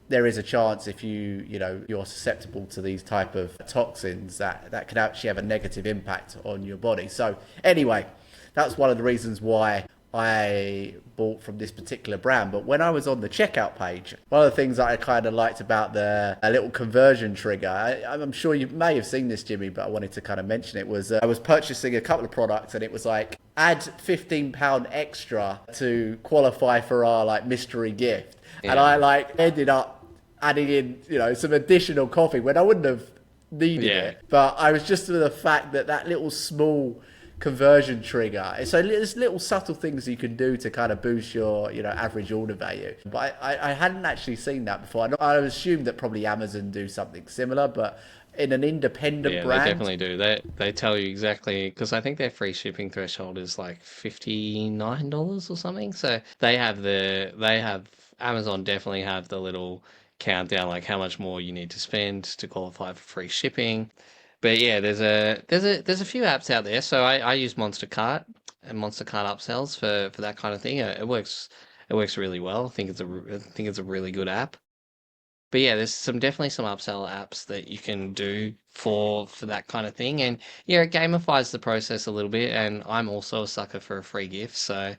there is a chance if you're susceptible to these type of toxins that can actually have a negative impact on your body. So anyway, that's one of the reasons why I bought from this particular brand. But when I was on the checkout page, one of the things that I kind of liked about a little conversion trigger, I'm sure you may have seen this, Jimmy, but I wanted to kind of mention it, was I was purchasing a couple of products and it was like, add £15 extra to qualify for our like mystery gift. And Yeah. I like ended up adding in, some additional coffee when I wouldn't have needed Yeah. it. But I was just with the fact that little small conversion trigger. So there's little subtle things you can do to kind of boost your, average order value. But I hadn't actually seen that before. I assumed that probably Amazon do something similar, but in an independent Yeah, they brand, definitely do. They tell you exactly because I think their free shipping threshold is like $59 or something. So they have Amazon definitely have the little countdown like how much more you need to spend to qualify for free shipping. But yeah, there's a few apps out there. So I use Monster Cart and Monster Cart upsells for that kind of thing. It works really well. I think it's a really good app. But yeah, there's definitely some upsell apps that you can do for that kind of thing. And yeah, it gamifies the process a little bit. And I'm also a sucker for a free gift. So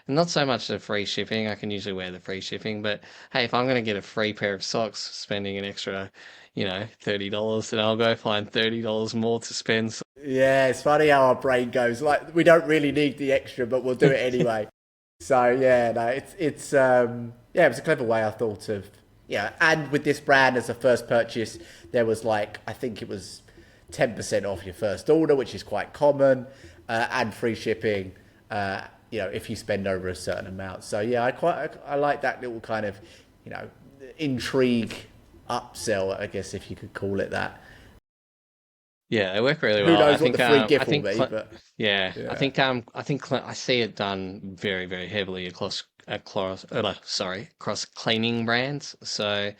not so much the free shipping. I can usually wear the free shipping. But hey, if I'm going to get a free pair of socks, spending an extra, $30, then I'll go find $30 more to spend. yeah, it's funny how our brain goes. Like we don't really need the extra, but we'll do it anyway. So yeah, no, yeah, it was a clever way I thought of. Yeah, and with this brand as a first purchase, there was like I think it was 10% off your first order, which is quite common, and free shipping. If you spend over a certain amount. So yeah, I like that little kind of, you know, intrigue upsell, I guess if you could call it that. Yeah, they work really Who well. knows what the free gift will be, but Yeah, yeah. I think I see it done very, very heavily across cleaning brands. So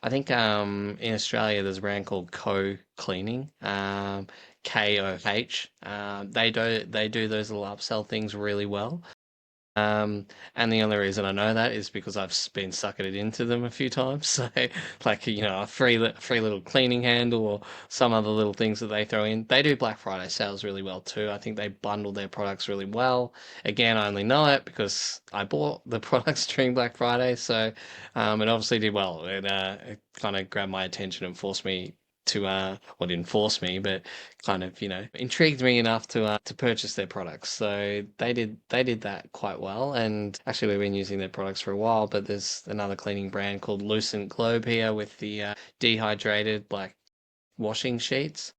I think in Australia there's a brand called Co Cleaning, KOH. They do those little upsell things really well. And the only reason I know that is because I've been sucking it into them a few times. So, like, a free little cleaning handle or some other little things that they throw in. They do Black Friday sales really well too. I think they bundle their products really well. Again, I only know it because I bought the products during Black Friday. So, it obviously did well. It kind of grabbed my attention and forced me to well, didn't force me, but kind of intrigued me enough to purchase their products. So they did that quite well, and actually we've been using their products for a while. But there's another cleaning brand called Lucent Globe here with the dehydrated like washing sheets.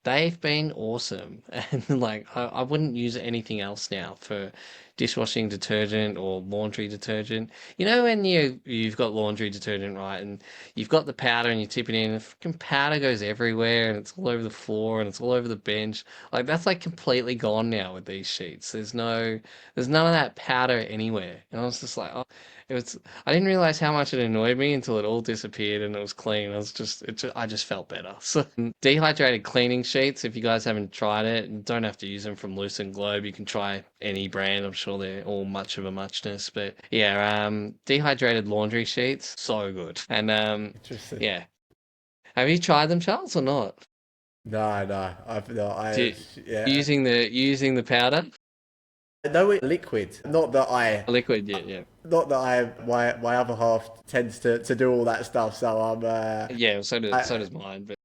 they've been awesome. And like I wouldn't use anything else now for dishwashing detergent or laundry detergent. You know when you've got laundry detergent, right, and you've got the powder and you tip it in, the freaking powder goes everywhere and it's all over the floor and it's all over the bench. Like that's like completely gone now with these sheets. There's none of that powder anywhere. And I was just like, oh, it was. I didn't realize how much it annoyed me until it all disappeared and it was clean. I just felt better. So dehydrated cleaning sheets. If you guys haven't tried it, you don't have to use them from Loose and Globe. You can try any brand. I'm sure they're all much of a muchness. But yeah, dehydrated laundry sheets, so good. And Interesting. yeah, have you tried them, Charles, or not? No, no, I've not. Do, Yeah. using the powder, I know it's liquid. liquid? Yeah, yeah. Not that my other half tends to do all that stuff. So I'm, Yeah, I, so does mine, but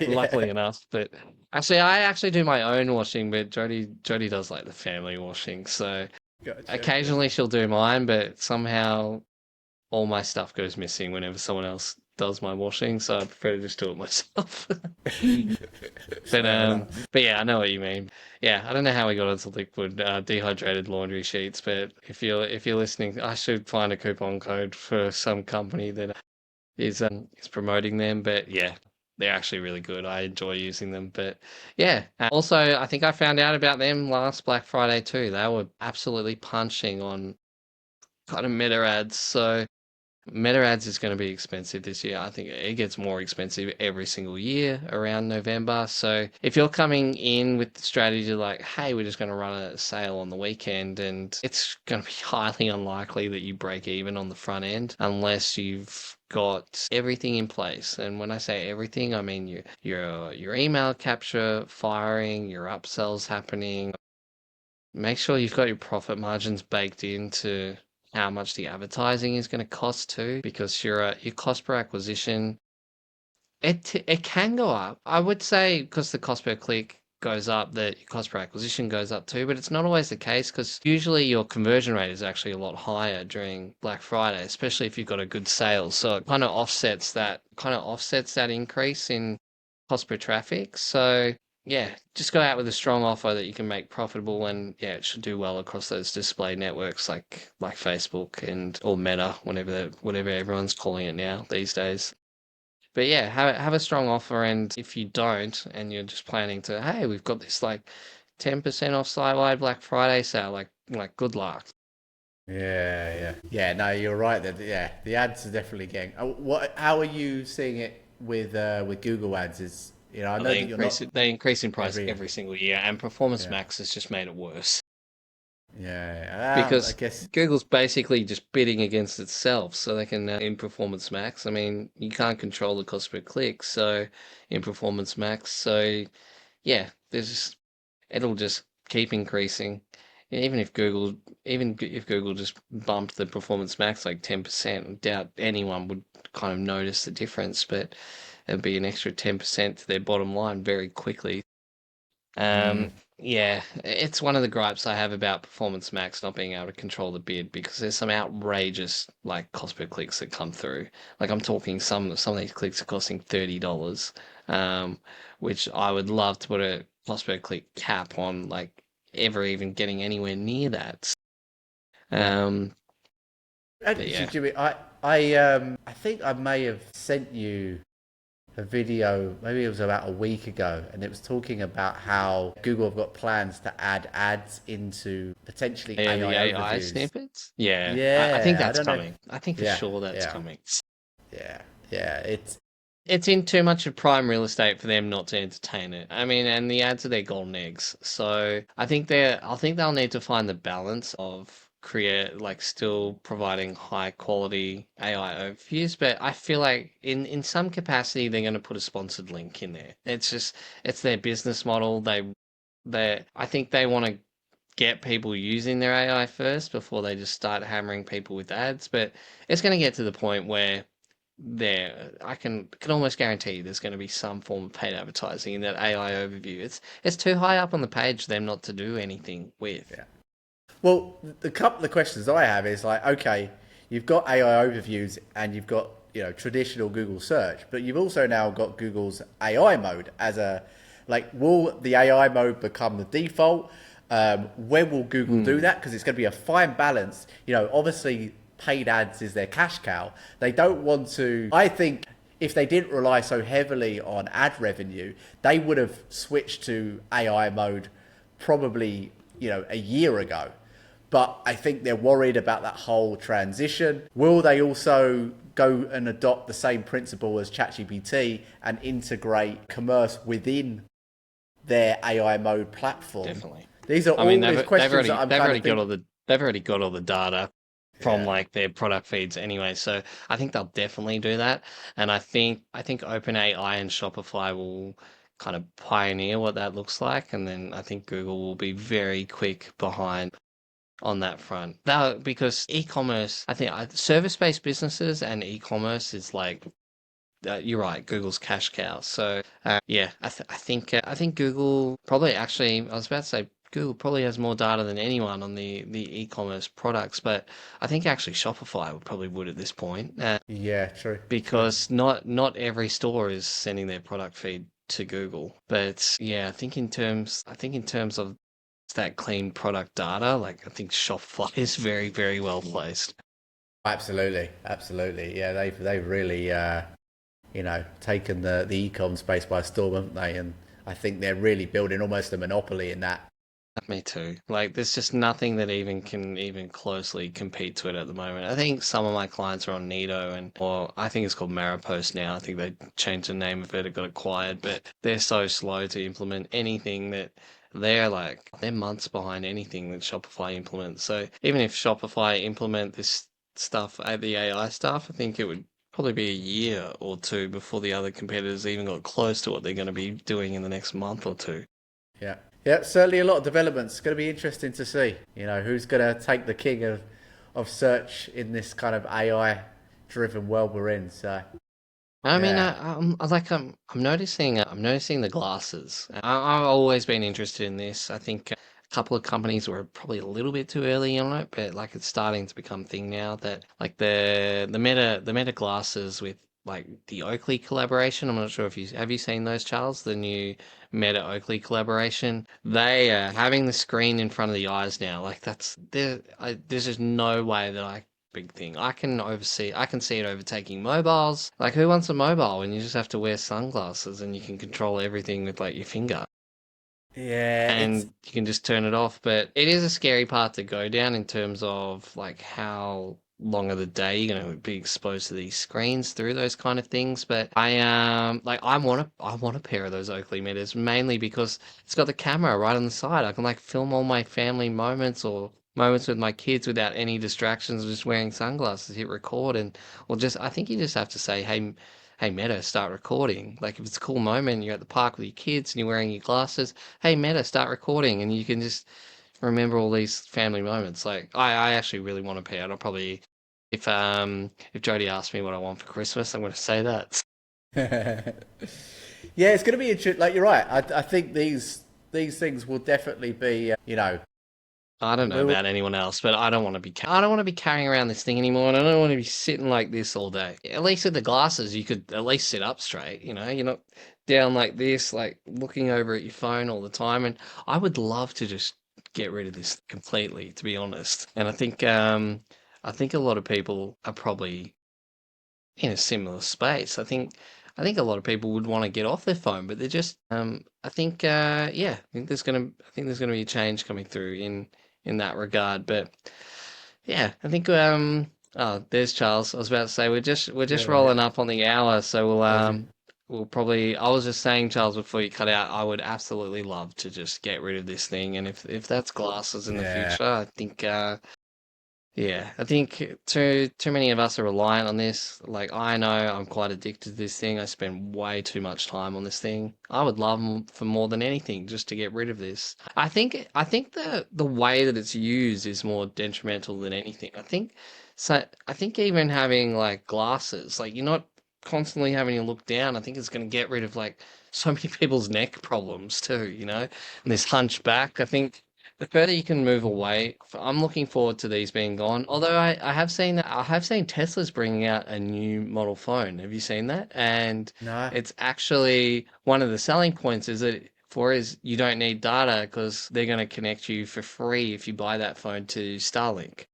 luckily yeah, enough. But actually, I actually do my own washing, but Jody does like the family washing. So gotcha. Yeah. occasionally she'll do mine, but somehow all my stuff goes missing whenever someone else does my washing. So I prefer to just do it myself. Fair enough. But yeah, I know what you mean. Yeah, I don't know how we got into liquid dehydrated laundry sheets, but if you're listening, I should find a coupon code for some company that is promoting them. But yeah, they're actually really good. I enjoy using them. But yeah, also I think I found out about them last Black Friday too. They were absolutely punching on kind of meta ads. So meta ads is going to be expensive this year. I think it gets more expensive every single year around November. So if you're coming in with the strategy like, hey, we're just going to run a sale on the weekend, and it's going to be highly unlikely that you break even on the front end unless you've got everything in place. And when I say everything, I mean your email capture firing, your upsells happening. Make sure you've got your profit margins baked into how much the advertising is going to cost too, because your cost per acquisition it can go up. I would say because the cost per click goes up, that your cost per acquisition goes up too, but it's not always the case because usually your conversion rate is actually a lot higher during Black Friday, especially if you've got a good sales. So it kind of offsets that increase in cost per traffic. So yeah, just go out with a strong offer that you can make profitable, and yeah, it should do well across those display networks like Facebook and or Meta, whatever everyone's calling it now these days. But yeah, have a strong offer, and if you don't, and you're just planning to, hey, we've got this like 10% off site-wide Black Friday sale, like good luck. Yeah, yeah, yeah. No, you're right. That yeah, the ads are definitely getting. What? How are you seeing it with Google Ads? Is I know that you're not They increase in price every year. every single year, and Performance Yeah, Max has just made it worse yeah. I because guess Google's basically just bidding against itself, so they can in Performance Max. I mean, you can't control the cost per click, so in Performance Max, so yeah, it'll just keep increasing. And even if Google just bumped the Performance Max like 10%, I doubt anyone would kind of notice the difference, but it'd be an extra 10% to their bottom line very quickly. mm, Yeah, it's one of the gripes I have about Performance Max not being able to control the bid because there's some outrageous like cost per clicks that come through. Like I'm talking some of these clicks are costing $30, um, which I would love to put a cost per click cap on, like ever even getting anywhere near that. yeah. Um, but Actually, yeah, Jimmy, I think I may have sent you a video. Maybe it was about a week ago, and it was talking about how Google have got plans to add ads into potentially yeah, the AI AI overviews. snippets. Yeah, I think Yeah, I that's don't know. coming. I think for Yeah, sure that's yeah, coming. yeah, yeah. It's in too much of prime real estate for them not to entertain it. I mean, and the ads are their golden eggs. So I think they'll need to find the balance of create like still providing high quality AI overviews, but I feel like in some capacity they're going to put a sponsored link in there. It's their business model. I think they want to get people using their AI first before they just start hammering people with ads. But it's going to get to the point where I can almost guarantee there's going to be some form of paid advertising in that AI overview. It's too high up on the page for them not to do anything with. Yeah. Well, the couple of questions I have is like, okay, you've got AI overviews and you've got traditional Google search, but you've also now got Google's AI mode as a Like, will the AI mode become the default? When will Google do Mm, that? Because it's going to be a fine balance. You know, obviously, paid ads is their cash cow. They don't want to. I think if they didn't rely so heavily on ad revenue, they would have switched to AI mode probably, you know, a year ago. But I think they're worried about that whole transition. Will they also go and adopt the same principle as ChatGPT and integrate commerce within their AI mode platform? definitely. These are I mean, all these questions that I'm they've kind already of got thinking. all they've already got all the data from Yeah. like their product feeds anyway. So I think they'll definitely do that. And I think OpenAI and Shopify will kind of pioneer what that looks like, and then I think Google will be very quick behind on that front. That because e-commerce, I think service-based businesses and e-commerce is like you're right, Google's cash cow. So yeah, I think Google probably actually I was about to say Google probably has more data than anyone on the e-commerce products, but I think actually Shopify would probably would at this point Yeah, true, true. because not every store is sending their product feed to Google. But yeah, I think in terms of that clean product data, like I think Shopify is very very well placed. Absolutely, absolutely. Yeah, they've really you know, taken the e-com space by storm, haven't they? And I think they're really building almost a monopoly in that. Me too. Like, there's just nothing that even can even closely compete to it at the moment. I think some of my clients are on Nido or I think it's called Maripost now. I think they changed the name of it. It got acquired, but they're so slow to implement anything that they're months behind anything that Shopify implements. So even if Shopify implement this stuff, the AI stuff, I think it would probably be a year or two before the other competitors even got close to what they're going to be doing in the next month or two. Yeah, yeah. Certainly a lot of developments. It's going to be interesting to see. You know, who's going to take the king of search in this kind of AI driven world we're in. So I mean, yeah, I'm noticing the glasses. I've always been interested in this. I think a couple of companies were probably a little bit too early on it, but like it's starting to become thing now that like the Meta glasses with like the Oakley collaboration. I'm not sure if you have you seen those, Charles, the new Meta Oakley collaboration. They are having the screen in front of the eyes now. Like there's just no way that I big thing. I can see it overtaking mobiles. Like who wants a mobile when you just have to wear sunglasses and you can control everything with like your finger yeah. It's and you can just turn it off. But it is a scary part to go down in terms of like how long of the day you're going to be exposed to these screens through those kind of things. But I want a pair of those Oakley meters mainly because it's got the camera right on the side. I can like film all my family moments or moments with my kids without any distractions, just wearing sunglasses, hit record and or just I think you just have to say, hey Meta, start recording. Like if it's a cool moment, you're at the park with your kids and you're wearing your glasses, hey Meta, start recording, and you can just remember all these family moments. Like I actually really want a pair. And I'll probably if Jody asks me what I want for Christmas, I'm going to say that. yeah. It's going to be interesting. Like you're right. I think these things will definitely be. You know, I don't know will. about anyone else, but I don't want to be I don't want to be carrying around this thing anymore, and I don't want to be sitting like this all day. At least with the glasses, you could at least sit up straight. You know, you're not down like this, like looking over at your phone all the time. And I would love to just get rid of this completely, to be honest. And I think a lot of people are probably in a similar space. I think a lot of people would want to get off their phone, but they're just I think yeah, I think there's gonna be a change coming through in that regard. But yeah, I think oh there's Charles. I was about to say we're just Yeah, yeah. rolling up on the hour, so Crazy. we'll probably I was just saying, Charles, before you cut out, I would absolutely love to just get rid of this thing. And if that's glasses in the Yeah. future, I think yeah, I think too many of us are reliant on this. Like I know I'm quite addicted to this thing. I spend way too much time on this thing. I would love for more than anything just to get rid of this. I think the way that it's used is more detrimental than anything. I think even having like glasses, like you're not constantly having to look down. I think it's going to get rid of like so many people's neck problems too, you know? And this hunchback, I think the further you can move away, I'm looking forward to these being gone. Although I have seen that I have seen Tesla's bringing out a new model phone. Have you seen that? And No, it's actually one of the selling points is you don't need data because they're going to connect you for free if you buy that phone to Starlink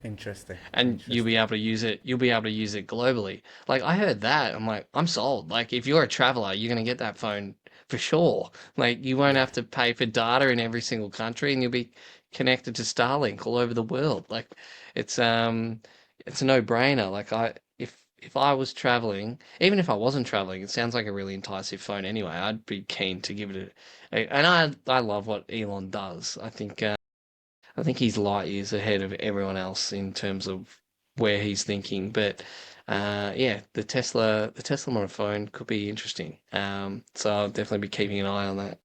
interesting, and you'll be interesting. able to use it. You'll be able to use it globally. Like I heard that, I'm like, I'm sold. Like if you're a traveler, you're gonna get that phone for sure. Like you won't Yeah, have to pay for data in every single country, and you'll be connected to Starlink all over the world. Like it's um, it's a no-brainer. Like if I was traveling, even if I wasn't traveling, it sounds like a really enticing phone anyway. I'd be keen to give it and I love what Elon does. I think he's light years ahead of everyone else in terms of where he's thinking. But yeah, the Tesla Model phone could be interesting. So I'll definitely be keeping an eye on that.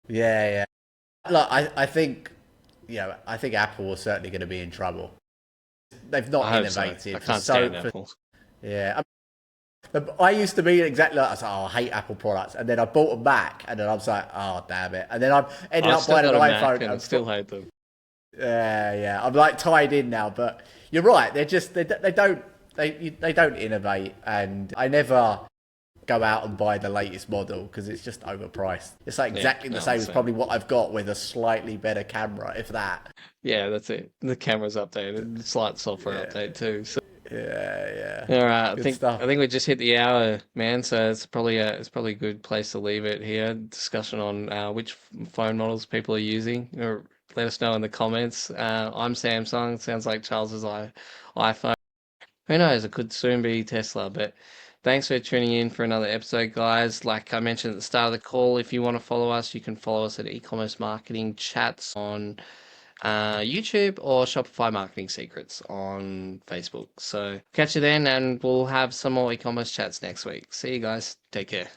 yeah, yeah. Look, I think, I think Apple is certainly going to be in trouble. They've I not hope so. I innovated can't stand for Apple. yeah. I used to be exactly like, I was like, oh, I hate Apple products, and then I bought them back, and then I was like, oh, damn it, and then I ended I've up still buying an got a Mac iPhone. and I still hate them. Yeah, yeah, I'm like tied in now, but you're right. They're just they don't innovate, and I never go out and buy the latest model because it's just overpriced. It's like Yeah, exactly the no, same as same. probably what I've got with a slightly better camera, if that. Yeah, that's it. The camera's updated, slight software Yeah, update too. So, yeah, yeah. all right, Good stuff. I think we just hit the hour, man. So it's probably a good place to leave it here. Discussion on which phone models people are using. Or let us know in the comments. I'm Samsung. Sounds like Charles's iPhone. Who knows? It could soon be Tesla. But thanks for tuning in for another episode, guys. Like I mentioned at the start of the call, if you want to follow us, you can follow us at Ecommerce Marketing Chats on YouTube or Shopify Marketing Secrets on Facebook. So catch you then, and we'll have some more e-commerce chats next week. See you guys. Take care.